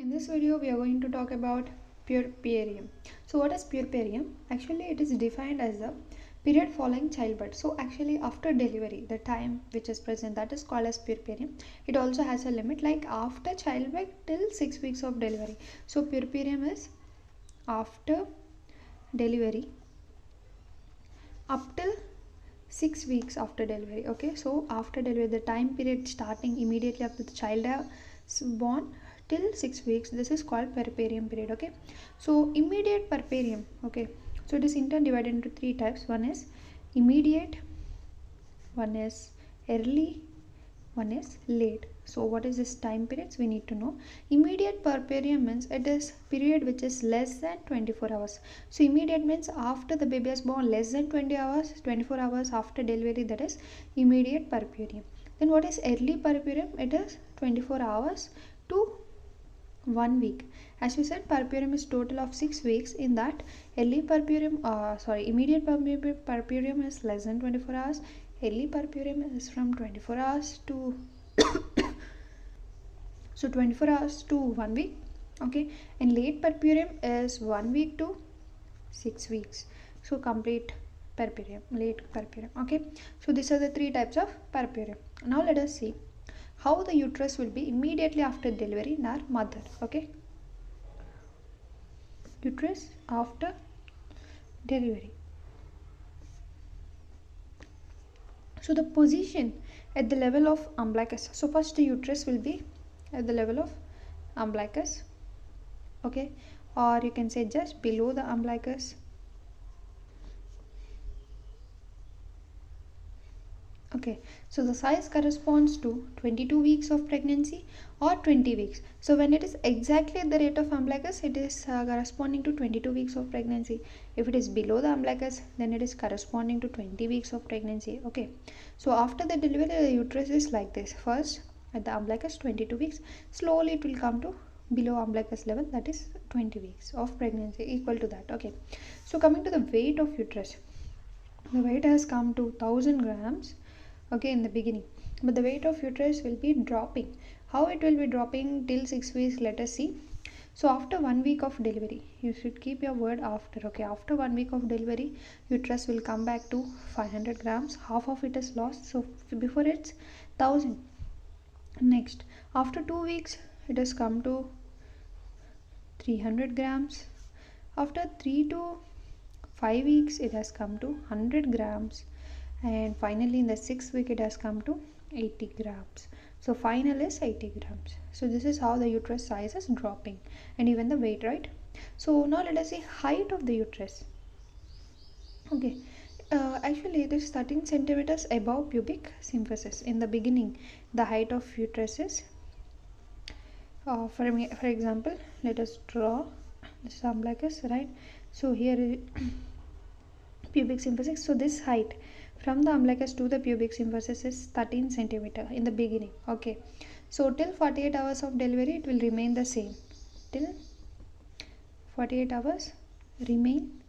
In this video, we are going to talk about puerperium. So, what is puerperium? Actually, it is defined as the period following childbirth. So, actually, after delivery, the time which is present, that is called as puerperium. It also has a limit, like after childbirth till 6 weeks of delivery. So, puerperium is after delivery up till 6 weeks after delivery. Okay, so after delivery, the time period starting immediately after the child is born till 6 weeks, this is called puerperium period. Okay, so immediate puerperium. Okay, so it is in turn divided into three types. One is immediate, one is early, one is late. So what is this time periods we need to know? Immediate puerperium means it is period which is less than 24 hours. So immediate means after the baby is born, less than 24 hours after delivery, that is immediate puerperium. Then what is early puerperium? It is 24 hours to 1 week. As we said, puerperium is total of 6 weeks. In that, immediate puerperium is less than 24 hours. Early puerperium is from 24 hours to 24 hours to 1 week. Okay, and late puerperium is 1 week to 6 weeks. So complete puerperium, late puerperium. Okay, so these are the three types of puerperium. Now let us see how the uterus will be immediately after delivery in our mother. Okay, uterus after delivery. So the position at the level of umbilicus. So first the uterus will be at the level of umbilicus. Okay, or you can say just below the umbilicus. Okay, so the size corresponds to 22 weeks of pregnancy or 20 weeks. So when it is exactly at the rate of umbilicus, it is corresponding to 22 weeks of pregnancy. If it is below the umbilicus, then it is corresponding to 20 weeks of pregnancy. Okay, so after the delivery, the uterus is like this. First at the umbilicus 22 weeks, slowly it will come to below umbilicus level, that is 20 weeks of pregnancy, equal to that. Okay, so coming to the weight of uterus, the weight has come to 1000 grams. Okay, in the beginning, but the weight of uterus will be dropping. How it will be dropping till 6 weeks, let us see. So after 1 week of delivery, you should keep your word after. Okay, after 1 week of delivery, uterus will come back to 500 grams. Half of it is lost, so before it's 1000. Next, after 2 weeks, it has come to 300 grams. After 3 to 5 weeks, it has come to 100 grams. And finally in the 6th week, it has come to 80 grams. So final is 80 grams. So this is how the uterus size is dropping, and even the weight, right? So now let us see height of the uterus. Okay, actually it is 13 centimeters above pubic symphysis. In the beginning, the height of uterus is for example, let us draw this umbilicus, right? So here pubic symphysis. So this height from the umbilicus to the pubic symphysis is 13 centimeter in the beginning. Okay, so till 48 hours of delivery, it will remain the same. Till 48 hours remain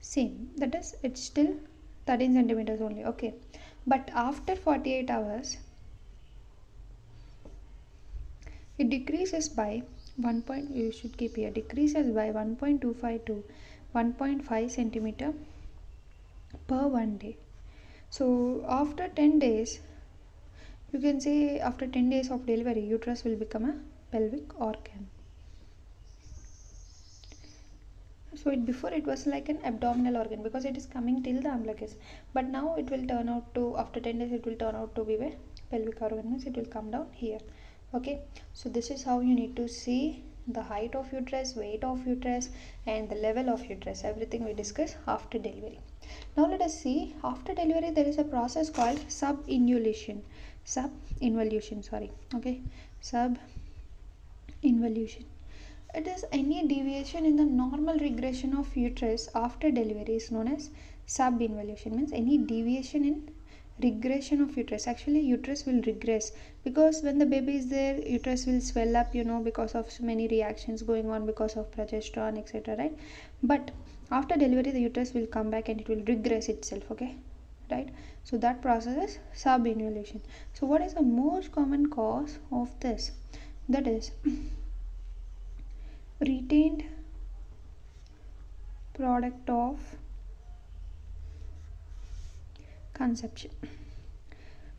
same, that is it's still 13 centimeters only. Okay, but after 48 hours, it decreases by 1 point, you should keep here, decreases by 1.25 to 1.5 centimeter per 1 day. So after 10 days, you can say after 10 days of delivery, uterus will become a pelvic organ. So before it was like an abdominal organ because it is coming till the umbilicus, but now it will turn out to, after 10 days, it will turn out to be a pelvic organ, means it will come down here. Okay, so this is how you need to see the height of uterus, weight of uterus, and the level of uterus. Everything we discuss after delivery. Now let us see, after delivery there is a process called subinvolution. Okay, subinvolution. It is any deviation in the normal regression of uterus after delivery is known as subinvolution. Means any deviation in regression of uterus. Actually uterus will regress because when the baby is there, uterus will swell up, because of so many reactions going on because of progesterone, etc., right? But after delivery, the uterus will come back and it will regress itself. Okay, right? So that process is subinvolution. So what is the most common cause of this? That is retained product of conception.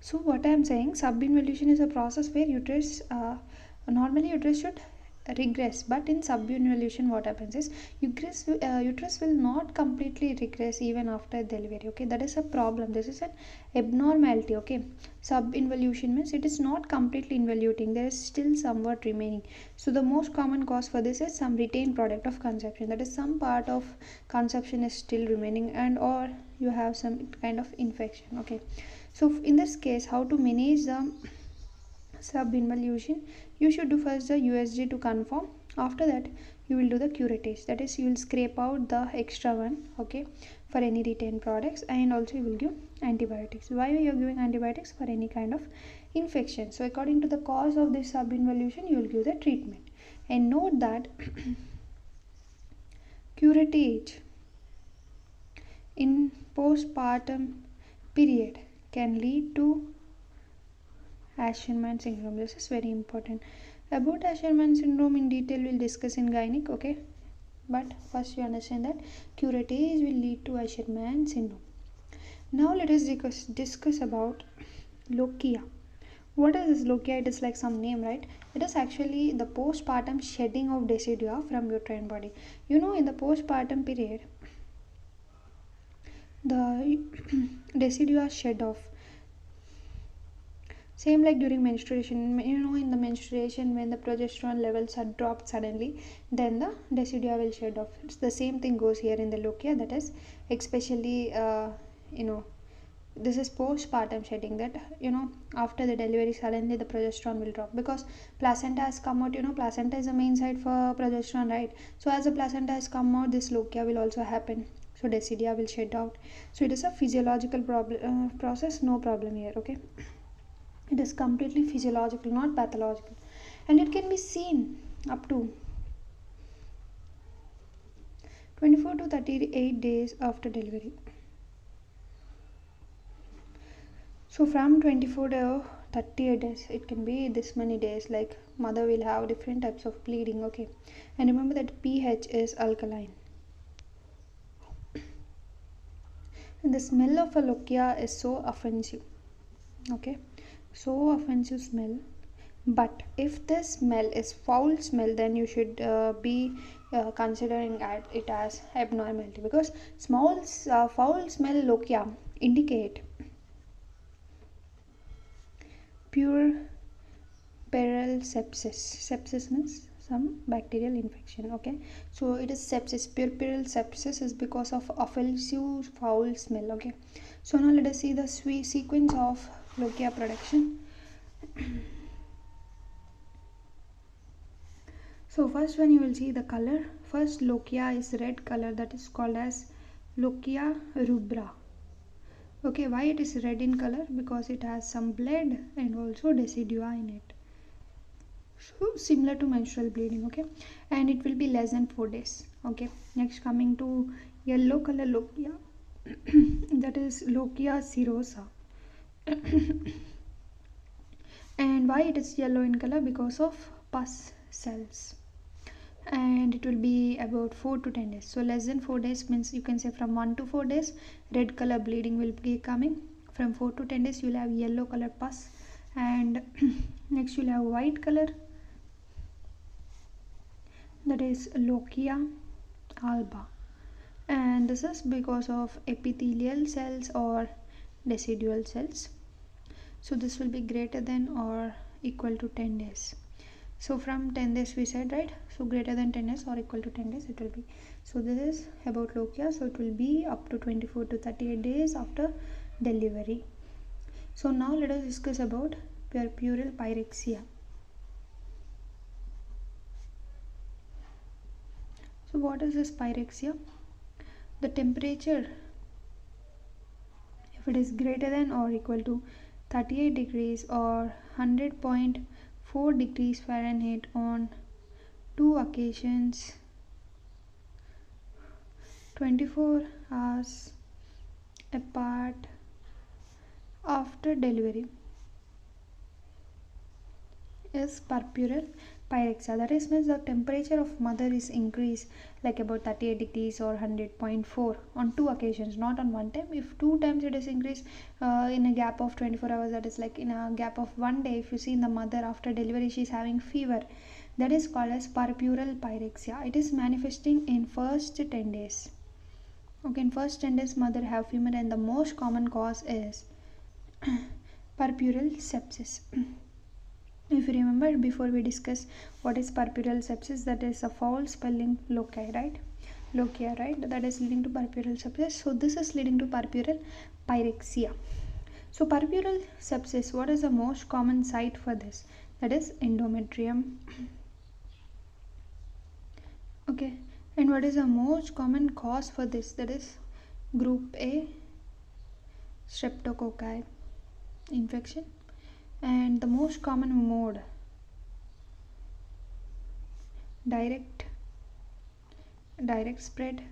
So what I am saying, subinvolution is a process where uterus, normally uterus should regress, but in subinvolution what happens is uterus will not completely regress even after delivery. Okay, that is a problem. This is an abnormality. Okay, subinvolution means it is not completely involuting. There is still somewhat remaining. So the most common cause for this is some retained product of conception. That is, some part of conception is still remaining, and or you have some kind of infection. Okay, so in this case, how to manage the subinvolution? You should do first the USG to confirm. After that, you will do the curettage. That is, you will scrape out the extra one. Okay, for any retained products, and also you will give antibiotics. Why you are giving antibiotics? For any kind of infection. So according to the cause of this subinvolution, you will give the treatment. And note that curettage in postpartum period can lead to Asherman syndrome. This is very important. About Asherman syndrome in detail we'll discuss in gynec. Okay, but first you understand that curettage will lead to Asherman syndrome. Now let us discuss about lochia. What is this lochia? It is like some name, right? It is actually the postpartum shedding of decidua from uterine body. You know, in the postpartum period, the decidua shed off. Same like during menstruation. You know, in the menstruation, when the progesterone levels are dropped suddenly, then the decidua will shed off. It's the same thing goes here in the lochia. That is, especially you know, this is postpartum shedding, that after the delivery suddenly the progesterone will drop because placenta has come out. Placenta is the main site for progesterone, right? So as the placenta has come out, this lochia will also happen. So decidia will shed out. So it is a physiological process, no problem here. Okay, it is completely physiological, not pathological, and it can be seen up to 24 to 38 days after delivery. So from 24 to 38 days, it can be this many days. Like mother will have different types of bleeding. Okay, and remember that pH is alkaline. And the smell of a lochia is so offensive. Okay, so offensive smell. But if the smell is foul smell, then you should be considering it as abnormality, because small foul smell lochia indicate puerperal sepsis. Sepsis means some bacterial infection. Okay, so it is sepsis. Puerperal sepsis is because of offensive foul smell. Okay, so now let us see the sequence of lochia production. So first when you will see the color, first lochia is red color, that is called as lochia rubra. Okay, why it is red in color? Because it has some blood and also decidua in it. So similar to menstrual bleeding. Okay, and it will be less than 4 days. Okay, next coming to yellow color lochia, that is lochia serosa. And why it is yellow in color? Because of pus cells, and it will be about 4 to 10 days. So less than 4 days means you can say from 1 to 4 days red color bleeding will be coming. From 4 to 10 days you will have yellow color pus, and next you will have white color, that is lochia alba, and this is because of epithelial cells or decidual cells. So this will be greater than or equal to 10 days. So from 10 days we said, right? So greater than 10 days or equal to 10 days it will be. So this is about lochia. So it will be up to 24 to 38 days after delivery. So now let us discuss about puerperal pyrexia. So what is this pyrexia? The temperature, if it is greater than or equal to 38 degrees or 100.4 degrees Fahrenheit on 2 occasions 24 hours apart after delivery, is puerperal pyrexia. That is means the temperature of mother is increased like about 38 degrees or 100.4 on two occasions, not on one time. If two times it is increased in a gap of 24 hours, that is like in a gap of one day, if you see in the mother after delivery she is having fever, that is called as puerperal pyrexia. It is manifesting in first 10 days. Okay, in first 10 days mother have fever, and the most common cause is puerperal sepsis. If you remember, before we discuss what is puerperal sepsis, that is a foul spelling loci, right? Locia, right? That is leading to puerperal sepsis. So this is leading to puerperal pyrexia. So puerperal sepsis, what is the most common site for this? That is endometrium. Okay, and what is the most common cause for this? That is group A streptococci infection, and the most common mode direct spread,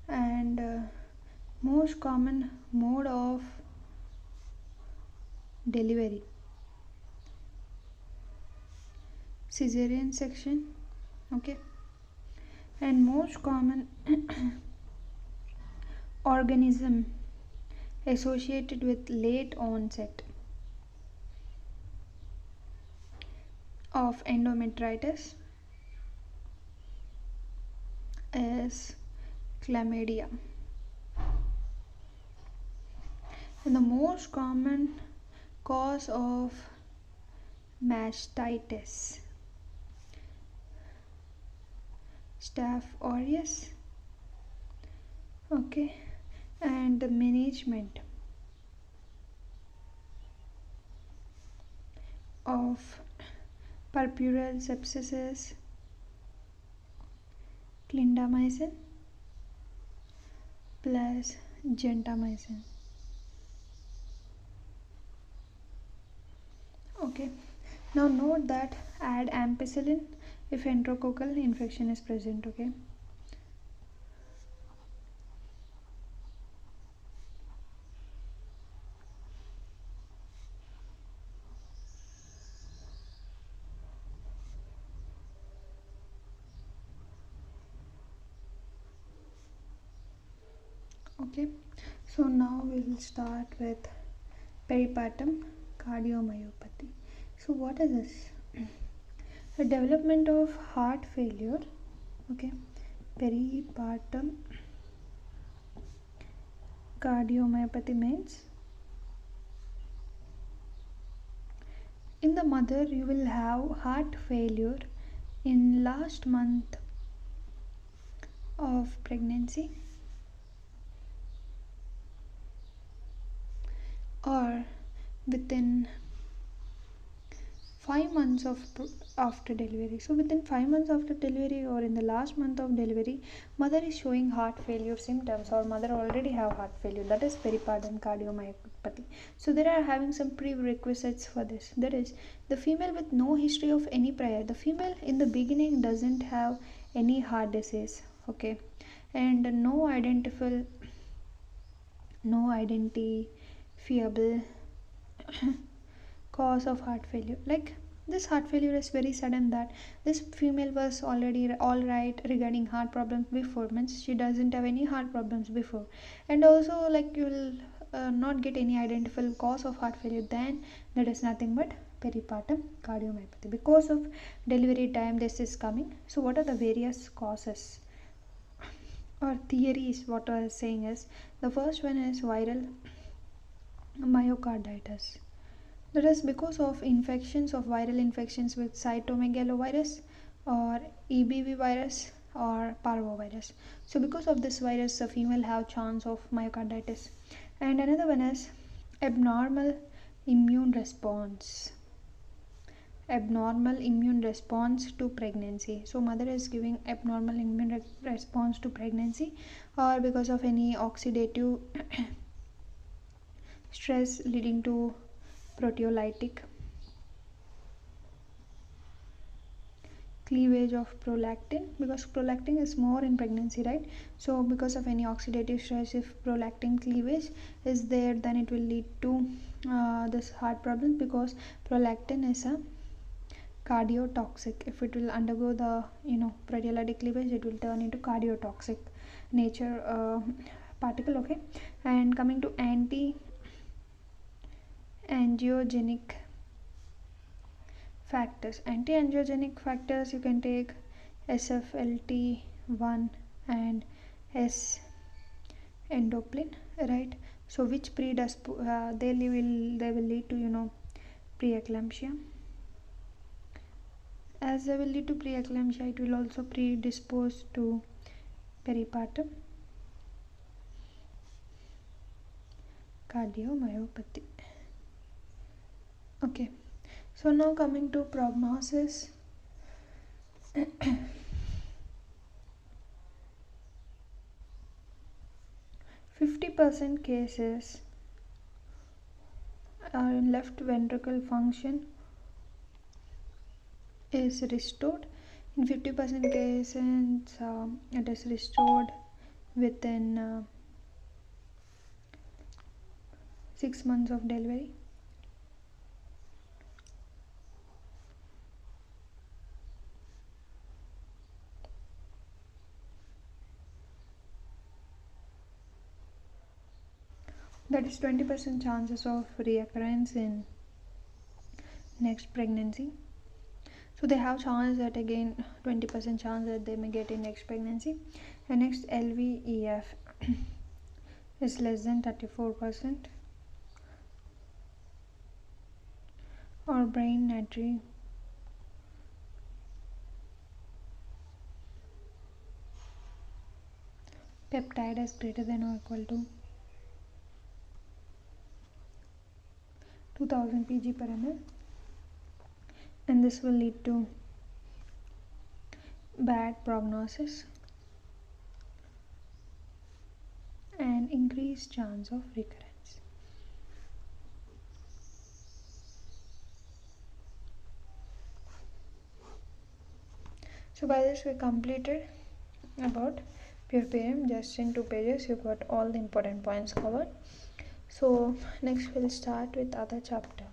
and most common mode of delivery cesarean section. Okay, and most common organism associated with late onset of endometritis is chlamydia, and the most common cause of mastitis, Staph aureus. Okay, and the management of puerperal sepsis is clindamycin plus gentamicin. Okay, now note that add ampicillin if enterococcal infection is present. Okay, okay, so now we will start with peripartum cardiomyopathy. So what is this? The development of heart failure. Okay, peripartum cardiomyopathy means in the mother you will have heart failure in last month of pregnancy or within 5 months of after delivery. So within 5 months after delivery or in the last month of delivery, mother is showing heart failure symptoms, or mother already have heart failure, that is peripartum cardiomyopathy. So there are having some prerequisites for this. That is the female with no history of any prior. The female in the beginning doesn't have any heart disease. Okay, and no identifiable cause of heart failure. Like this heart failure is very sudden, that this female was already all right regarding heart problems before, means she doesn't have any heart problems before, and also like you will not get any identifiable cause of heart failure, then that is nothing but peripartum cardiomyopathy. Because of delivery time this is coming. So what are the various causes or theories? What I was saying is, the first one is viral myocarditis. That is because of infections of viral infections with cytomegalovirus or EBV virus or parvovirus. So because of this virus, the female have chance of myocarditis. And another one is abnormal immune response. Abnormal immune response to pregnancy. So mother is giving abnormal immune response to pregnancy, or because of any oxidative stress leading to proteolytic cleavage of prolactin, because prolactin is more in pregnancy, right? So because of any oxidative stress, if prolactin cleavage is there, then it will lead to this heart problem, because prolactin is a cardiotoxic. If it will undergo the proteolytic cleavage, it will turn into cardiotoxic nature particle. Okay, and coming to anti-angiogenic factors. Anti-angiogenic factors, you can take SFLT1 and S endoprin, right? So which they will lead to preeclampsia. As they will lead to preeclampsia, it will also predispose to peripartum cardiomyopathy. Okay, so now coming to prognosis. 50% cases left ventricle function is restored. In 50% cases, it is restored within 6 months of delivery. That is 20% chances of reoccurrence in next pregnancy. So they have chance that again 20% chance that they may get in next pregnancy. And next, LVEF is less than 34%, or brain natriuretic peptide is greater than or equal to 2000 pg per ml, and this will lead to bad prognosis and increased chance of recurrence. So by this we completed about puerperium. Just in 2 pages you got all the important points covered. So next we'll start with other chapter.